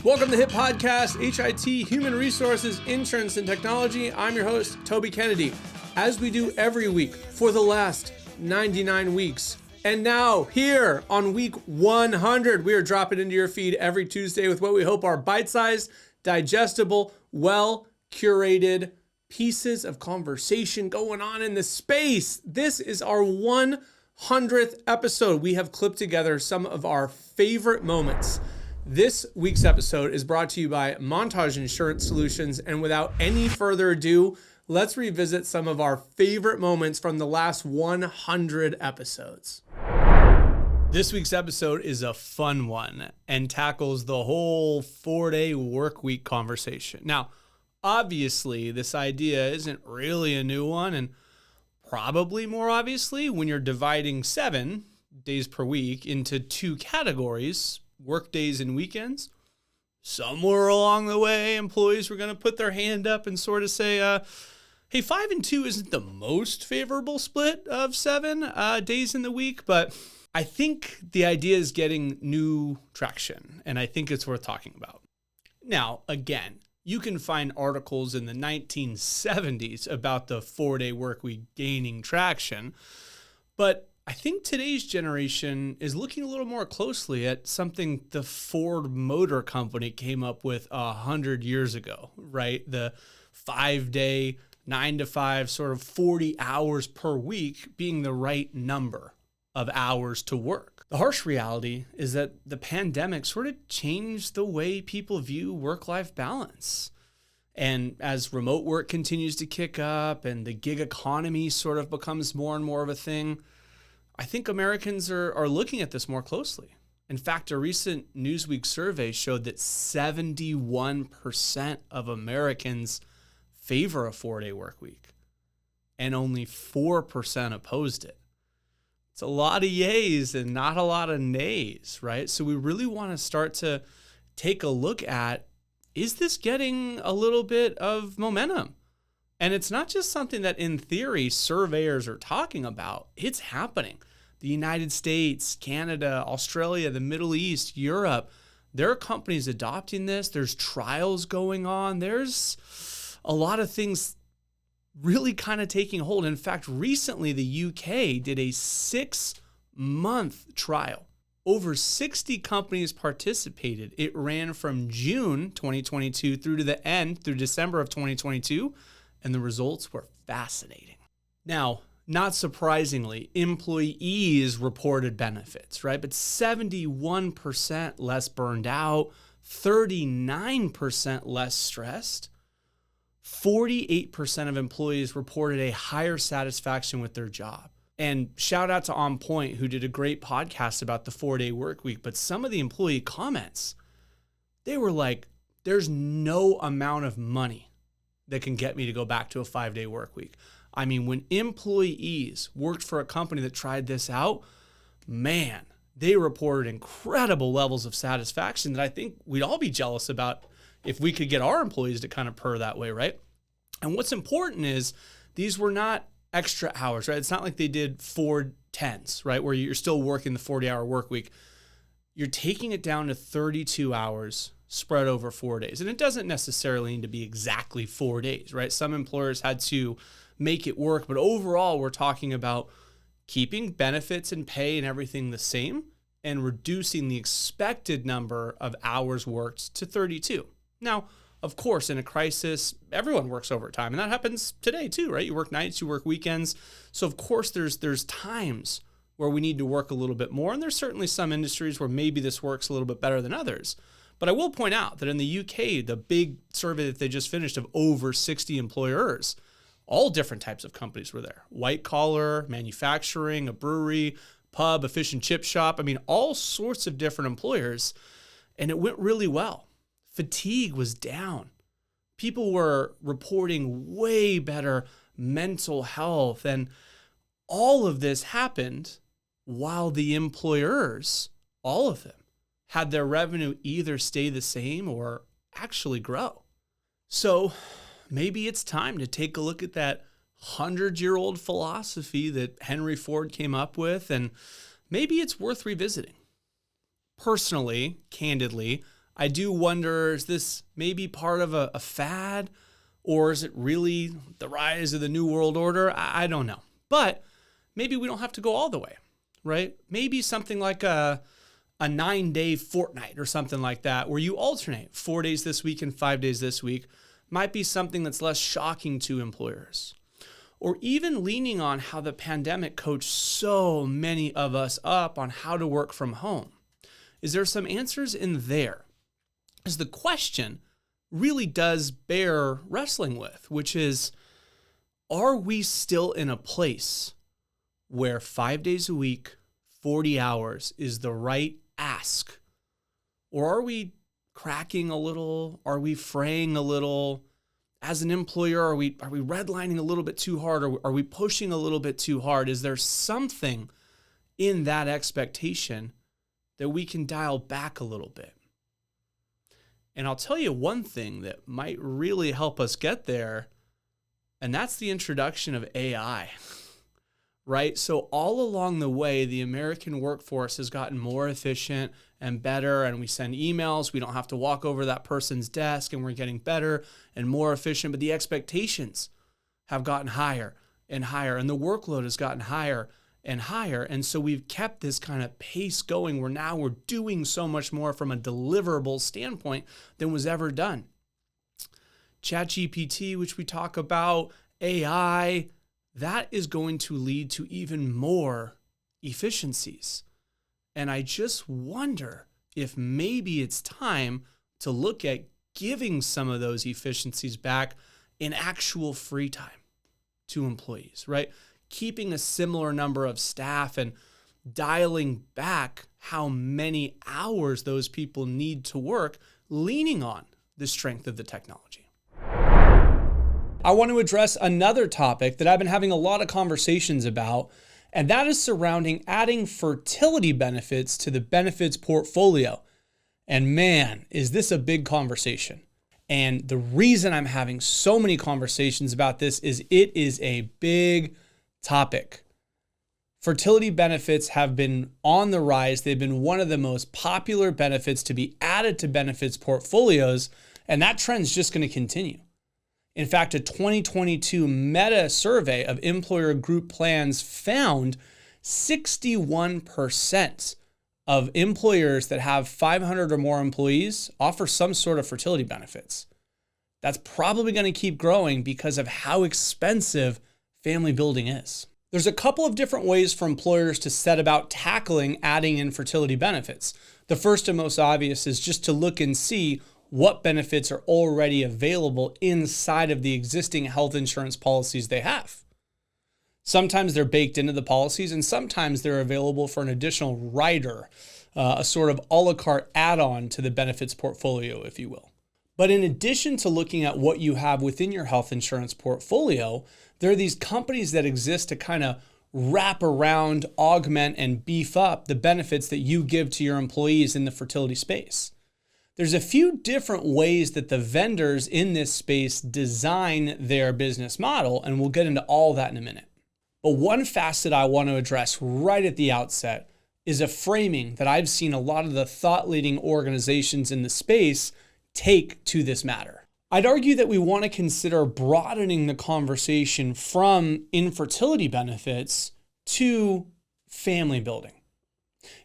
Welcome to the HIT Podcast, H.I.T, Human Resources, Insurance, and Technology. I'm your host, Toby Kennedy, as we do every week for the last 99 weeks. And now, here on week 100, we are dropping into your feed every Tuesday with what we hope are bite-sized, digestible, well-curated pieces of conversation going on in the space. This is our 100th episode. We have clipped together some of our favorite moments. This week's episode is brought to you by Montage Insurance Solutions, and without any further ado, let's revisit some of our favorite moments from the last 100 episodes. This week's episode is a fun one and tackles the whole 4-day work week conversation. Now, obviously, this idea isn't really a new one, and probably more obviously when you're dividing 7 days per week into 2 categories, work days and weekends. Somewhere along the way, employees were going to put their hand up and sort of say, hey, 5 and 2 isn't the most favorable split of 7 days in the week, but I think the idea is getting new traction, and I think it's worth talking about. Now, again, you can find articles in the 1970s about the 4-day work week gaining traction, but I think today's generation is looking a little more closely at something the Ford Motor Company came up with 100 years ago, right? The 5-day, 9-to-5, sort of 40 hours per week being the right number of hours to work. The harsh reality is that the pandemic sort of changed the way people view work-life balance. And as remote work continues to kick up and the gig economy sort of becomes more and more of a thing, I think Americans are looking at this more closely. In fact, a recent Newsweek survey showed that 71% of Americans favor a 4-day work week, and only 4% opposed it. It's a lot of yays and not a lot of nays, right? So we really want to start to take a look at, is this getting a little bit of momentum? And it's not just something that in theory surveyors are talking about, it's happening. The United States, Canada, Australia, the Middle East, Europe, there are companies adopting this. There's trials going on. There's a lot of things really kind of taking hold. In fact, recently the UK did a 6-month trial. Over 60 companies participated. It ran from June 2022 through to the end, through December of 2022, and the results were fascinating. Now, not surprisingly, employees reported benefits, right? But 71% less burned out, 39% less stressed, 48% of employees reported a higher satisfaction with their job. And shout out to On Point, who did a great podcast about the 4-day work week. But some of the employee comments, they were like, there's no amount of money that can get me to go back to a 5-day work week. I mean, when employees worked for a company that tried this out, man, they reported incredible levels of satisfaction that I think we'd all be jealous about if we could get our employees to kind of purr that way, right? And what's important is these were not extra hours, right? It's not like they did 4 10s, right? Where you're still working the 40-hour work week. You're taking it down to 32 hours spread over 4 days. And it doesn't necessarily need to be exactly 4 days, right? Some employers had to make it work, but overall, we're talking about keeping benefits and pay and everything the same and reducing the expected number of hours worked to 32. Now, of course, in a crisis, everyone works overtime, and that happens today too, right? You work nights, you work weekends. So of course, there's times where we need to work a little bit more, and there's certainly some industries where maybe this works a little bit better than others. But I will point out that in the UK, the big survey that they just finished of over 60 employers, all different types of companies were there. White collar, manufacturing, a brewery, pub, a fish and chip shop. I mean, all sorts of different employers. And it went really well. Fatigue was down. People were reporting way better mental health. And all of this happened while the employers, all of them, had their revenue either stay the same or actually grow. So maybe it's time to take a look at that 100-year-old philosophy that Henry Ford came up with, and maybe it's worth revisiting. Personally, candidly, I do wonder, is this maybe part of a fad, or is it really the rise of the New World Order? I don't know. But maybe we don't have to go all the way, right? Maybe something like a 9-day fortnight or something like that, where you alternate 4 days this week and 5 days this week, might be something that's less shocking to employers. Or even leaning on how the pandemic coached so many of us up on how to work from home. Is there some answers in there? As the question really does bear wrestling with, which is, are we still in a place where 5 days a week, 40 hours is the right ask? Or are we cracking a little? Are we fraying a little? As an employer, are we redlining a little bit too hard? Or are we pushing a little bit too hard? Is there something in that expectation that we can dial back a little bit? And I'll tell you one thing that might really help us get there, and that's the introduction of AI, right? So all along the way, the American workforce has gotten more efficient and better, and we send emails. We don't have to walk over that person's desk, and we're getting better and more efficient. But the expectations have gotten higher and higher, and the workload has gotten higher and higher. And so we've kept this kind of pace going where now we're doing so much more from a deliverable standpoint than was ever done. ChatGPT, which we talk about, AI, that is going to lead to even more efficiencies. And I just wonder if maybe it's time to look at giving some of those efficiencies back in actual free time to employees, right? Keeping a similar number of staff and dialing back how many hours those people need to work, leaning on the strength of the technology. I want to address another topic that I've been having a lot of conversations about, and that is surrounding adding fertility benefits to the benefits portfolio. And man, is this a big conversation. And the reason I'm having so many conversations about this is it is a big topic. Fertility benefits have been on the rise. They've been one of the most popular benefits to be added to benefits portfolios, and that trend's just going to continue. In fact, a 2022 Meta survey of employer group plans found 61% of employers that have 500 or more employees offer some sort of fertility benefits. That's probably going to keep growing because of how expensive family building is. There's a couple of different ways for employers to set about tackling adding in fertility benefits. The first and most obvious is just to look and see what benefits are already available inside of the existing health insurance policies they have. Sometimes they're baked into the policies, and sometimes they're available for an additional rider, a sort of a la carte add-on to the benefits portfolio, if you will. But in addition to looking at what you have within your health insurance portfolio, there are these companies that exist to kind of wrap around, augment, and beef up the benefits that you give to your employees in the fertility space. There's a few different ways that the vendors in this space design their business model, and we'll get into all that in a minute. But one facet I want to address right at the outset is a framing that I've seen a lot of the thought-leading organizations in the space take to this matter. I'd argue that we want to consider broadening the conversation from infertility benefits to family building.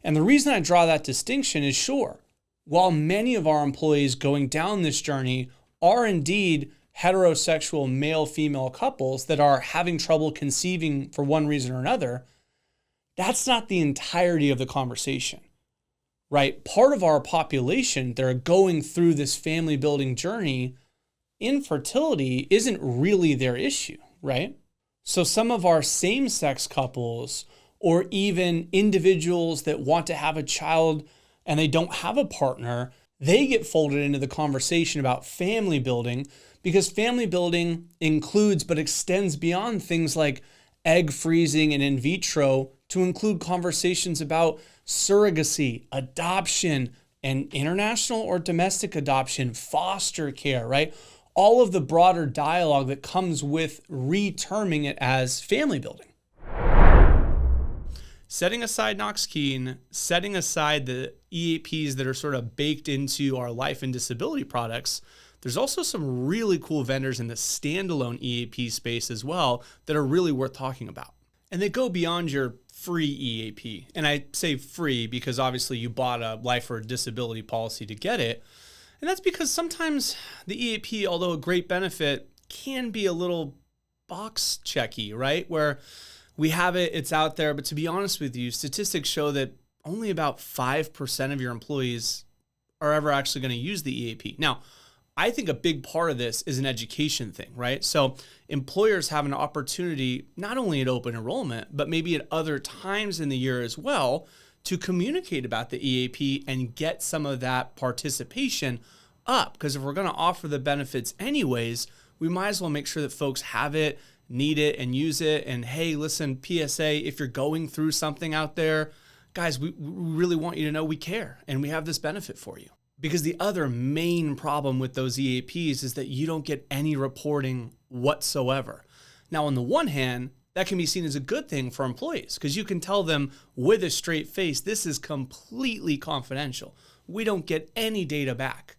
And the reason I draw that distinction is, sure, while many of our employees going down this journey are indeed heterosexual male-female couples that are having trouble conceiving for one reason or another, that's not the entirety of the conversation, right? Part of our population that are going through this family building journey, infertility isn't really their issue, right? So some of our same-sex couples or even individuals that want to have a child and they don't have a partner, they get folded into the conversation about family building because family building includes but extends beyond things like egg freezing and in vitro to include conversations about surrogacy, adoption, and international or domestic adoption, foster care, right? All of the broader dialogue that comes with reterming it as family building. setting aside Knox-Keene, setting aside the EAPs that are sort of baked into our life and disability products, there's also some really cool vendors in the standalone EAP space as well that are really worth talking about. And they go beyond your free EAP. And I say free because obviously you bought a life or disability policy to get it. And that's because sometimes the EAP, although a great benefit, can be a little box checky, right? Where we have it, it's out there. But to be honest with you, statistics show that only about 5% of your employees are ever actually going to use the EAP. Now, I think a big part of this is an education thing, right? So employers have an opportunity, not only at open enrollment, but maybe at other times in the year as well, to communicate about the EAP and get some of that participation up. Because if we're going to offer the benefits anyways, we might as well make sure that folks have it, need it, and use it. And hey, listen, PSA, if you're going through something out there, guys, we really want you to know we care and we have this benefit for you. Because the other main problem with those EAPs is that you don't get any reporting whatsoever. Now, on the one hand, that can be seen as a good thing for employees because you can tell them with a straight face, this is completely confidential. We don't get any data back.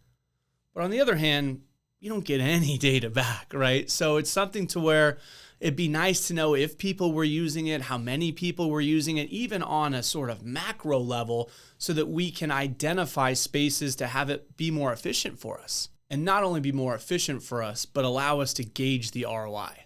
But on the other hand, you don't get any data back, right? So it's something to where it'd be nice to know if people were using it, how many people were using it, even on a sort of macro level, so that we can identify spaces to have it be more efficient for us. And not only be more efficient for us, but allow us to gauge the ROI.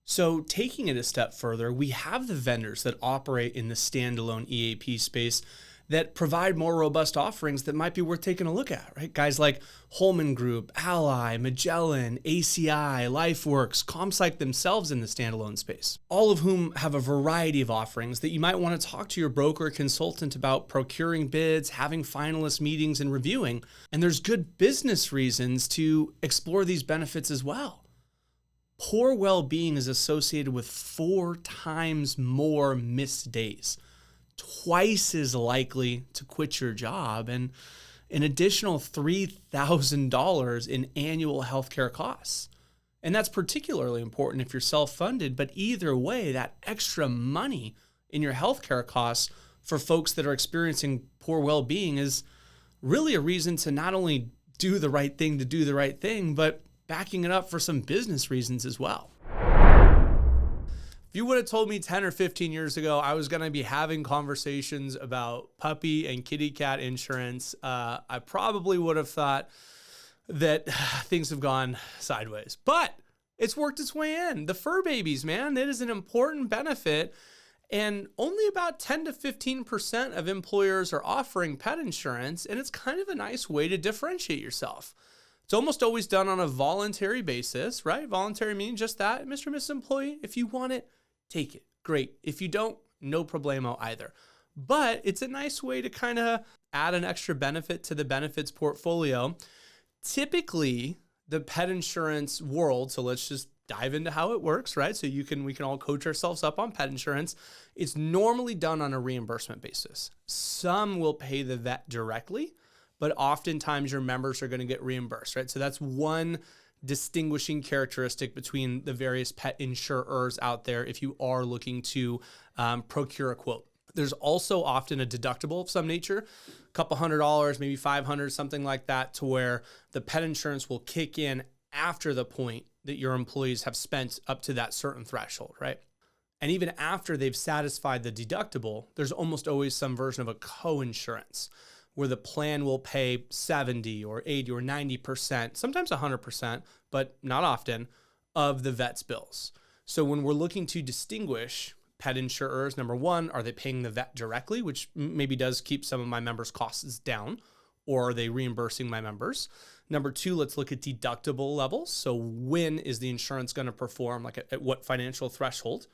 So taking it a step further, we have the vendors that operate in the standalone EAP space that provide more robust offerings that might be worth taking a look at, right? Guys like Holman Group, Ally, Magellan, ACI, LifeWorks, ComPsych themselves in the standalone space, all of whom have a variety of offerings that you might want to talk to your broker or consultant about procuring bids, having finalist meetings, and reviewing. And there's good business reasons to explore these benefits as well. Poor well-being is associated with 4 times more missed days, twice as likely to quit your job, and an additional $3,000 in annual healthcare costs. And that's particularly important if you're self-funded, but either way, that extra money in your healthcare costs for folks that are experiencing poor well-being is really a reason to not only do the right thing to do the right thing, but backing it up for some business reasons as well. If you would have told me 10 or 15 years ago I was going to be having conversations about puppy and kitty cat insurance, I probably would have thought that things have gone sideways. But it's worked its way in. The fur babies, man, that is an important benefit. And only about 10 to 15% of employers are offering pet insurance, and it's kind of a nice way to differentiate yourself. It's almost always done on a voluntary basis, right? Voluntary meaning just that. Mr. and Mrs. Employee, if you want it, take it. Great. If you don't, no problemo either. But it's a nice way to kind of add an extra benefit to the benefits portfolio. Typically, the pet insurance world, so let's just dive into how it works, right? So we can all coach ourselves up on pet insurance. It's normally done on a reimbursement basis. Some will pay the vet directly, but oftentimes your members are going to get reimbursed, right? So that's one distinguishing characteristic between the various pet insurers out there if you are looking to procure a quote. There's also often a deductible of some nature, a couple $100, maybe $500, something like that, to where the pet insurance will kick in after the point that your employees have spent up to that certain threshold, right? And even after they've satisfied the deductible, there's almost always some version of a co-insurance where the plan will pay 70 or 80 or 90%, sometimes 100%, but not often, of the vet's bills. So when we're looking to distinguish pet insurers, number one, are they paying the vet directly, which maybe does keep some of my members' costs down, or are they reimbursing my members? Number two, let's look at deductible levels. So when is the insurance going to perform, like at what financial threshold?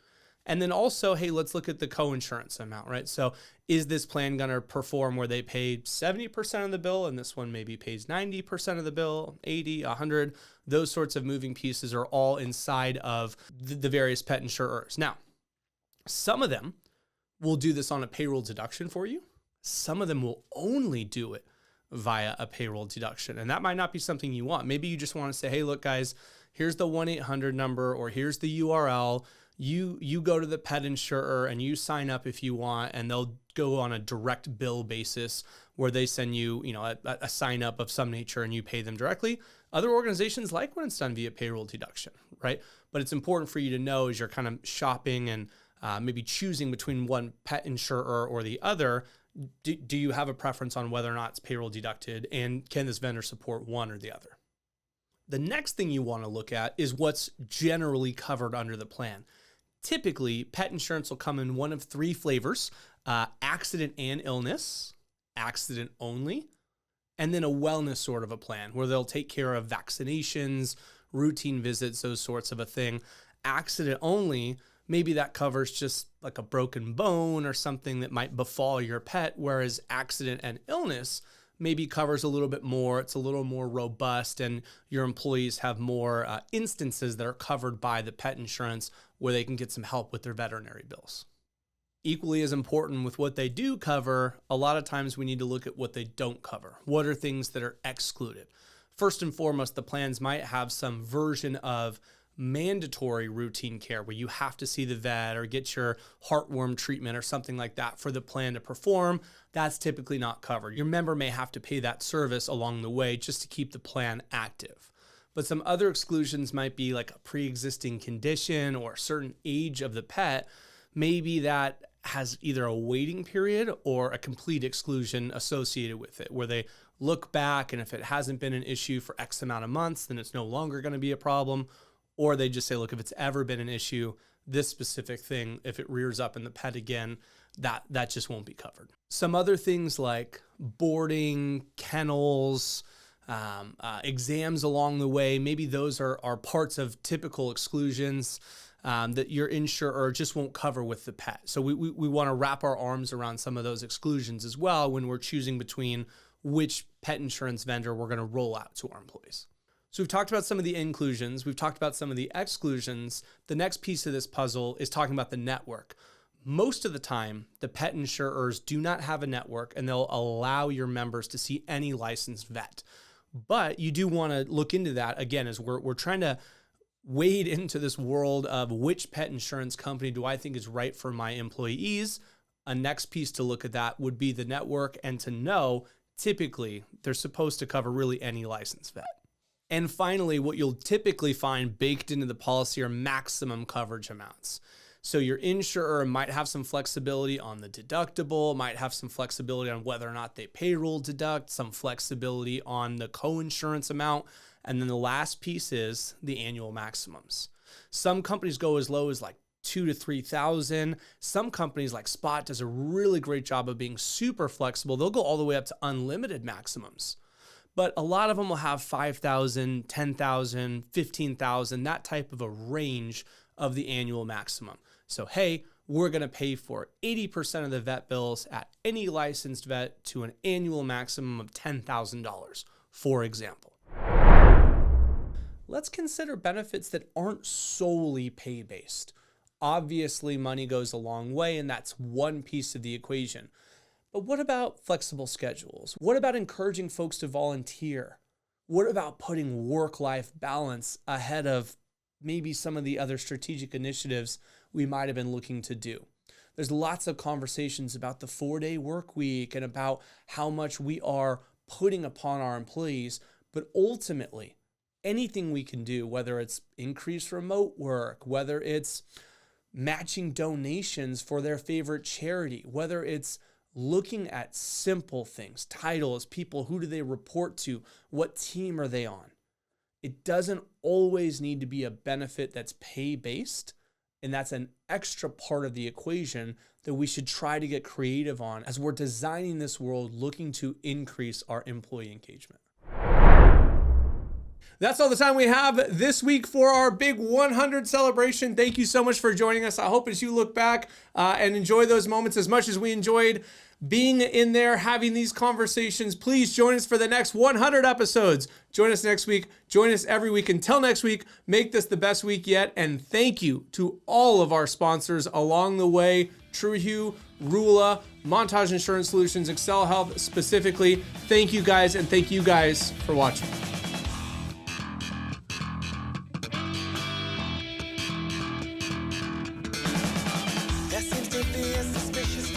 And then also, hey, let's look at the co-insurance amount, right? So is this plan going to perform where they pay 70% of the bill and this one maybe pays 90% of the bill, 80, 100? Those sorts of moving pieces are all inside of the various pet insurers. Now, some of them will do this on a payroll deduction for you. Some of them will only do it via a payroll deduction. And that might not be something you want. Maybe you just want to say, hey, look, guys, here's the 1-800 number, or here's the URL. You go to the pet insurer and you sign up if you want, and they'll go on a direct bill basis where they send you, a sign up of some nature and you pay them directly. Other organizations like when it's done via payroll deduction, right? But it's important for you to know as you're kind of shopping and maybe choosing between one pet insurer or the other, do you have a preference on whether or not it's payroll deducted, and can this vendor support one or the other? The next thing you want to look at is what's generally covered under the plan. Typically, pet insurance will come in one of three flavors: accident and illness, accident only, and then a wellness sort of a plan where they'll take care of vaccinations, routine visits, those sorts of a thing. Accident only, maybe that covers just like a broken bone or something that might befall your pet, whereas accident and illness maybe covers a little bit more. It's a little more robust, and your employees have more instances that are covered by the pet insurance where they can get some help with their veterinary bills. Equally as important with what they do cover, a lot of times we need to look at what they don't cover. What are things that are excluded? First and foremost, the plans might have some version of mandatory routine care where you have to see the vet or get your heartworm treatment or something like that for the plan to perform. That's typically not covered. Your member may have to pay that service along the way just to keep the plan active. But some other exclusions might be like a pre-existing condition or a certain age of the pet. Maybe that has either a waiting period or a complete exclusion associated with it, where they look back and if it hasn't been an issue for X amount of months, then it's no longer going to be a problem. Or they just say, look, if it's ever been an issue, this specific thing, if it rears up in the pet again, that just won't be covered. Some other things like boarding, kennels, exams along the way, maybe those are parts of typical exclusions that your insurer just won't cover with the pet. So we want to wrap our arms around some of those exclusions as well when we're choosing between which pet insurance vendor we're going to roll out to our employees. So we've talked about some of the inclusions. We've talked about some of the exclusions. The next piece of this puzzle is talking about the network. Most of the time, the pet insurers do not have a network, and they'll allow your members to see any licensed vet. But you do want to look into that, again, as we're trying to wade into this world of which pet insurance company do I think is right for my employees. A next piece to look at that would be the network, and to know typically they're supposed to cover really any licensed vet. And finally, what you'll typically find baked into the policy are maximum coverage amounts. So your insurer might have some flexibility on the deductible, might have some flexibility on whether or not they payroll deduct, some flexibility on the co-insurance amount. And then the last piece is the annual maximums. Some companies go as low as like $2,000 to $3,000. Some companies like Spot does a really great job of being super flexible. They'll go all the way up to unlimited maximums. But a lot of them will have $5,000, $10,000, $15,000, that type of a range of the annual maximum. So, hey, we're going to pay for 80% of the vet bills at any licensed vet to an annual maximum of $10,000, for example. Let's consider benefits that aren't solely pay-based. Obviously, money goes a long way, and that's one piece of the equation. But what about flexible schedules? What about encouraging folks to volunteer? What about putting work-life balance ahead of maybe some of the other strategic initiatives we might have been looking to do? There's lots of conversations about the 4-day work week and about how much we are putting upon our employees. But ultimately, anything we can do, whether it's increased remote work, whether it's matching donations for their favorite charity, whether it's looking at simple things, titles, people, who do they report to, what team are they on? It doesn't always need to be a benefit that's pay-based, and that's an extra part of the equation that we should try to get creative on as we're designing this world looking to increase our employee engagement. That's all the time we have this week for our big 100 celebration. Thank you so much for joining us. I hope as you look back and enjoy those moments as much as we enjoyed being in there, having these conversations, please join us for the next 100 episodes. Join us next week. Join us every week. Until next week, make this the best week yet. And thank you to all of our sponsors along the way. TrueHue, Rula, Montage Insurance Solutions, Excel Health specifically. Thank you guys, and thank you guys for watching. There seems to be a suspicious